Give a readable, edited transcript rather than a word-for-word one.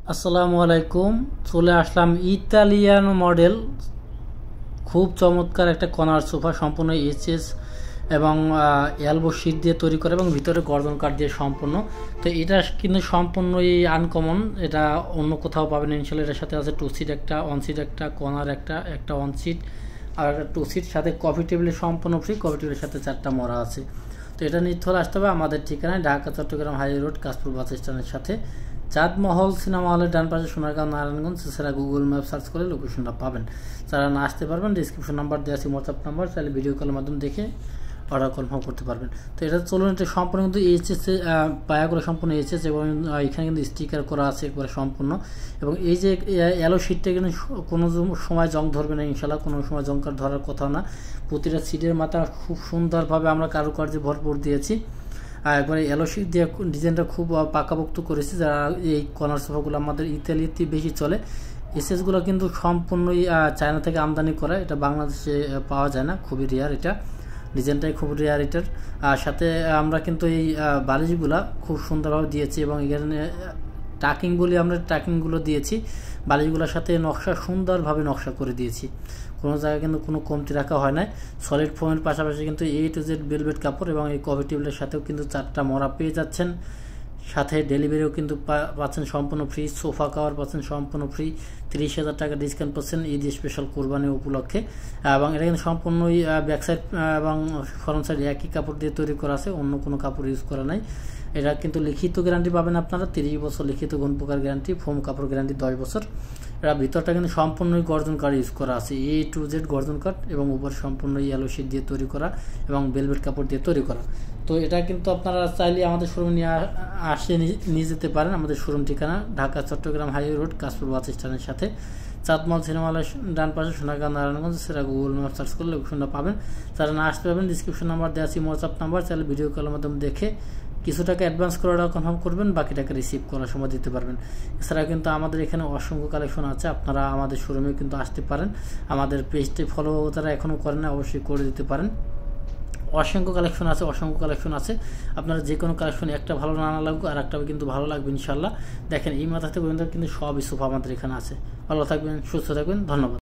আসসালামু আলাইকুম। চলে আসলাম ইতালিয়ান মডেল, খুব চমৎকার একটা কর্নার সোফা, সম্পূর্ণ এইচএস এবং এলবো শিট দিয়ে তৈরি করে এবং ভিতরে গর্দন কাঠ দিয়ে সম্পূর্ণ। তো এটা কিন্তু সম্পূর্ণই আনকমন, এটা অন্য কোথাও পাবেন ইনশাল্লাহ। এটার সাথে আছে টু সিট একটা, ওয়ান সিট একটা, কর্নার একটা ওয়ান সিট আর একটা টু সিট, সাথে কফি টেবিলের সম্পূর্ণ ফ্রি, কফি টেবিলের সাথে 4টা মরা আছে। তো এটা নিতে হলে আসতে হবে আমাদের ঠিকানায় ঢাকা চট্টগ্রাম হাই রোড কাশপুর বাস স্ট্যান্ডের সাথে, চাঁদমহল সিনেমা হলের ডান পাশে সোনারগাঁও নারায়ণগঞ্জ। এছাড়া গুগল ম্যাপ সার্চ করে লোকেশনটা পাবেন। যারা না আসতে পারবেন ডিসক্রিপশন নাম্বার দেওয়া আছে, হোয়াটসঅ্যাপ নাম্বার, চাইলে ভিডিও কলের মাধ্যমে দেখে অর্ডার কনফার্ম করতে পারবেন। তো এটা চলুন, এটা সম্পূর্ণ কিন্তু এইচএস পায়া করে সম্পূর্ণ এইচএস এবং এখানে কিন্তু স্টিকার করা আছে একবারে সম্পূর্ণ। এবং এই যে অ্যালো শিটটা কিন্তু কোনো সময় জং ধরবে না ইনশাল্লাহ, কোনো সময় জংকার ধরার কথা না। প্রতিটা সিটের মাথা খুব সুন্দরভাবে আমরা কারুকার্যে ভরপুর দিয়েছি। আর একবারে এলো শিট দিয়ে ডিজাইনটা খুব পাকাপোক্ত করেছি। যারা এই কর্নার সোফাগুলো আমাদের ইতালিতে বেশি চলে, এসএসগুলো কিন্তু সম্পূর্ণই চায়না থেকে আমদানি করা, এটা বাংলাদেশে পাওয়া যায় না, খুবই রেয়ার। এটা ডিজাইনটাই খুব রেয়ার এটার। আর সাথে আমরা কিন্তু এই বালিশগুলা খুব সুন্দরভাবে দিয়েছি এবং এখানে টাকিং বলি আমরা, টাকিংগুলো দিয়েছি বালিশগুলোর সাথে, নকশা সুন্দরভাবে নকশা করে দিয়েছি, কোনো জায়গায় কিন্তু কোনো কমতি রাখা হয় না। সলিড ফোমের পাশাপাশি কিন্তু A to Z ভেলভেট কাপড় এবং এই কফি টেবিলের সাথেও কিন্তু 4টা মরা পেয়ে যাচ্ছেন। সাথে ডেলিভারিও কিন্তু পাচ্ছেন সম্পূর্ণ ফ্রি, সোফা কাভার পাচ্ছেন সম্পূর্ণ ফ্রি, 30,000 টাকা ডিসকাউন্ট পাচ্ছেন ঈদ স্পেশাল কোরবানি উপলক্ষে। এবং এটা কিন্তু সম্পূর্ণই ব্যাক সাইড এবং ফ্রন্ট সাইড একই কাপড় দিয়ে তৈরি করা আছে, অন্য কোনো কাপড় ইউজ করা নাই। এটা কিন্তু লিখিত গ্যারান্টি পাবেন আপনারা, 30 বছর লিখিত গুণ প্রকার গ্যারান্টি, ফোম কাপড় গ্যারান্টি 10 বছর। এটা ভিতরটা কিন্তু সম্পূর্ণই গর্জন কাঠ ইউজ করা আছে, A to Z গর্জন কাঠ, এবং উপর সম্পূর্ণ ইয়েলো শিট দিয়ে তৈরি করা এবং ভেলভেট কাপড় দিয়ে তৈরি করা। তো এটা কিন্তু আপনারা চাইলে আমাদের শোরুমে নিয়ে যেতে পারেন। আমাদের শোরুম ঠিকানা ঢাকা চট্টগ্রাম হাই রোড কাশপুর বাস স্ট্যান্ডের সাথে, চাঁদমহল সিনেমা হলের ডান পাশে সোনারগাঁও নারায়ণগঞ্জ। সেটা গুগল ম্যাপ সার্চ করলে লোকেশনটা পাবেন। যারা না আসতে পারবেন ডিসক্রিপশন নাম্বার দেওয়া আছে, হোয়াটসঅ্যাপ নাম্বার, চাইলে ভিডিও কলের মাধ্যমে দেখে কিছু টাকা অ্যাডভান্স করে অর্ডার কনফার্ম করবেন, বাকি টাকা রিসিভ করার সময় দিতে পারবেন। এছাড়া কিন্তু আমাদের এখানে অসংখ্য কালেকশন আছে, আপনারা আমাদের শোরুমে কিন্তু আসতে পারেন। আমাদের পেজটি ফলো যারা এখনও করেন না অবশ্যই করে দিতে পারেন। অসংখ্য কালেকশন আছে। আপনারা যে কোনো কালেকশন একটা ভালো না লাগুক আর একটা কিন্তু ভালো লাগবে ইনশাল্লাহ। দেখেন এই মাথা থেকে পর্যন্ত কিন্তু সবই সোফা আমাদের এখানে আছে। ভালো থাকবেন, সুস্থ থাকবেন, ধন্যবাদ।